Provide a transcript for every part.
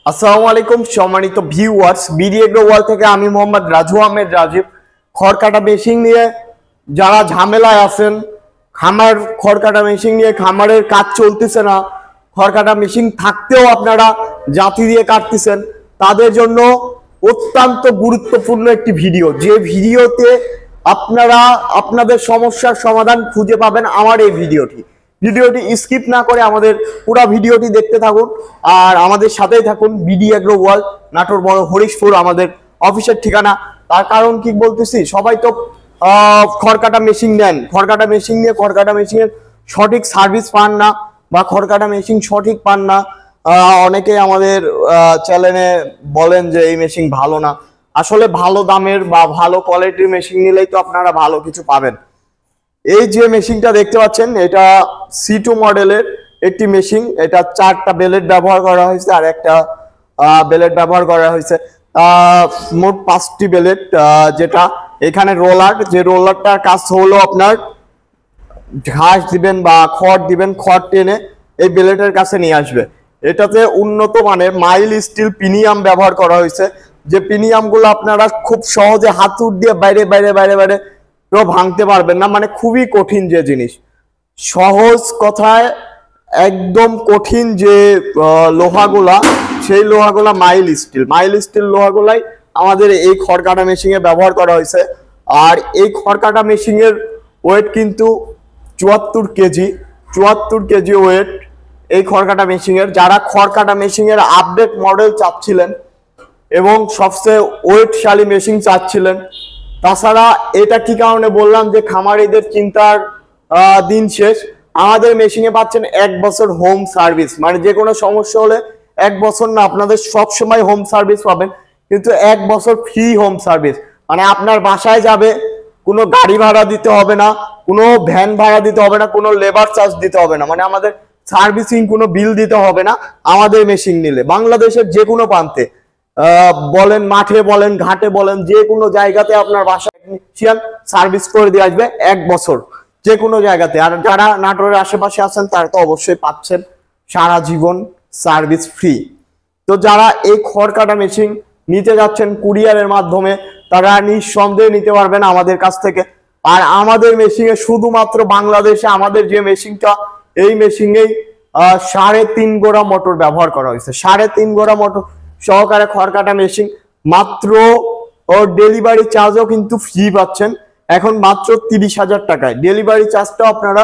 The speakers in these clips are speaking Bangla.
আসসালামু আলাইকুম সম্মানিত ভিউয়ার্স, বিডি এগ্রো ওয়ার্ল্ড থেকে আমি মোহাম্মদ রাজু আহমেদ রাজীব। খড় কাটা মেশিন নিয়ে যারা ঝামেলায় আছেন, খড় কাটা মেশিন নিয়ে খামারের কাজ চলতেছে না, খড় কাটা মেশিন থাকতেও আপনারা জাতি দিয়ে কাটতেছেন, তাদের জন্য অত্যন্ত গুরুত্বপূর্ণ একটি ভিডিও, যে ভিডিওতে আপনারা আপনাদের সমস্যার সমাধান খুঁজে পাবেন আমার এই ভিডিওটি স্কিপ না করে আমাদের পুরো ভিডিওটি দেখতে থাকুন আর আমাদের সাথেই থাকুন। বিডি এগ্রো ওয়ার্ল্ড, নাটোর বড় হরিশপুর আমাদের অফিসের ঠিকানা। তার কারণ কি বলতেছি, সবাই তো খড় কাটা মেশিন নেন, খড় কাটা মেশিন নিয়ে খড় কাটা মেশিনের সঠিক সার্ভিস পান না বা খড় কাটা মেশিন সঠিক পান না। অনেকে আমাদের চ্যানেলে বলেন যে এই মেশিন ভালো না। আসলে ভালো দামের বা ভালো কোয়ালিটির মেশিন নিলেই তো আপনারা ভালো কিছু পাবেন। এই যে মেশিনটা দেখতে পাচ্ছেন, এটা C2 মডেলের একটি মেশিন। এটা 4টা বেলেট ব্যবহার করা হয়েছে আর একটা বেলেট ব্যবহার করা হয়েছে, মোট 5টি বেলেট। যেটা এখানে রোলার, যে রোলারটার কাজ হলো আপনার ঘাস দিবেন বা খড় দিবেন, খড় টেনে এই বেলেটের কাছে নিয়ে আসবে। এটাতে উন্নত মানের মাইল স্টিল প্রিমিয়াম ব্যবহার করা হয়েছে, যে প্রিমিয়ামগুলো আপনারা খুব সহজে হাতুড় দিয়ে বাইরে বাইরে বাইরে বাইরে ভাঙতে পারবেন না। মানে খুবই কঠিন যে জিনিস, সহজ কথায় একদম কঠিন যে লোহাগুলা, সেই লোহাগুলা মাইল স্টিল লোহাগুলাই আমাদের এই খড় কাটা মেশিনে ব্যবহার করা হয়েছে। আর এই খড় কাটা মেশিনের ওয়েট কিন্তু 74 কেজি ওয়েট এই খড় কাটা মেশিনের। যারা খড় কাটা মেশিনের আপডেট মডেল চাচ্ছিলেন এবং সবচেয়ে ওয়েটশালী মেশিন চাচ্ছিলেন, তাছাড়া এটা কি কারণে বললাম যে খামারিদের চিন্তার দিন শেষ। আমাদের মেশিনে পাচ্ছেন 1 বছর হোম সার্ভিস, মানে যে কোনো সমস্যা হলে 1 বছর না, আপনাদের সব সময় হোম সার্ভিস পাবেন, কিন্তু 1 বছর ফ্রি হোম সার্ভিস। মানে আপনার বাসায় যাবে, কোনো গাড়ি ভাড়া দিতে হবে না, কোনো ভ্যান ভাড়া দিতে হবে না, কোনো লেবার চার্জ দিতে হবে না, মানে আমাদের সার্ভিসিং কোনো বিল দিতে হবে না। আমাদের মেশিন নিলে বাংলাদেশের যে কোনো প্রান্তে বলেন, মাঠে বলেন, ঘাটে বলেন, যে কোনো জায়গাতে আপনার বাসায় টেকনিশিয়ান সার্ভিস করে দিয়ে আসবে 1 বছর, যে কোনো জায়গাতে। আর যারা নাটোরের আশেপাশে আছেন তারা তো অবশ্যই পাচ্ছেন সারা জীবন সার্ভিস ফ্রি। তো যারা এই খড় কাটা মেশিন নিতে যাচ্ছেন কুরিয়ারের মাধ্যমে, তারা নিঃসন্দেহে নিতে পারবেন আমাদের কাছ থেকে। আর আমাদের মেশিনে শুধুমাত্র বাংলাদেশে আমাদের যে মেশিনটা, এই মেশিনেই 3.5 গোড়া মোটর ব্যবহার করা হয়েছে। 3.5 গোড়া মোটর সহকারে খড় কাটা মেশিন, মাত্র ডেলিভারি চার্জও কিন্তু ফ্রি পাচ্ছেন এখন, মাত্র 30,000 টাকায় ডেলিভারি চার্জটাও আপনারা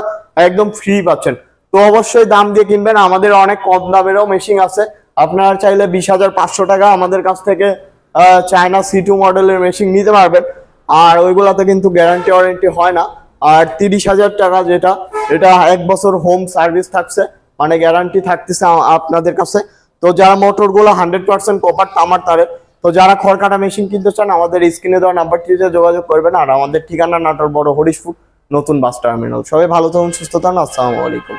একদম ফ্রি পাচ্ছেন। তো অবশ্যই দাম দিয়ে কিনবেন, আমাদের অনেক কম দামেরও মেশিন আছে। আপনারা চাইলে 20,500 টাকা আমাদের কাছ থেকে চায়না C2 মডেলের মেশিন নিতে পারবেন। আর ওইগুলাতে কিন্তু গ্যারান্টি ওয়ারেন্টি হয় না। আর 30,000 টাকা যেটা, এটা 1 বছর হোম সার্ভিস থাকছে, মানে গ্যারান্টি থাকতেছে আপনাদের কাছে। তো যারা মোটরগুলো 100% কপার তামার তারের, তো যারা খড় কাটা মেশিন কিনতে চান আমাদের স্ক্রিনে দেওয়া নাম্বারটিতে যোগাযোগ করবেন। আর আমাদের ঠিকানা নাটোর বড় হরিশপুর নতুন বাস টার্মিনাল। সবাই ভালো থাকুন, সুস্থ থাকুন, আসসালামু আলাইকুম।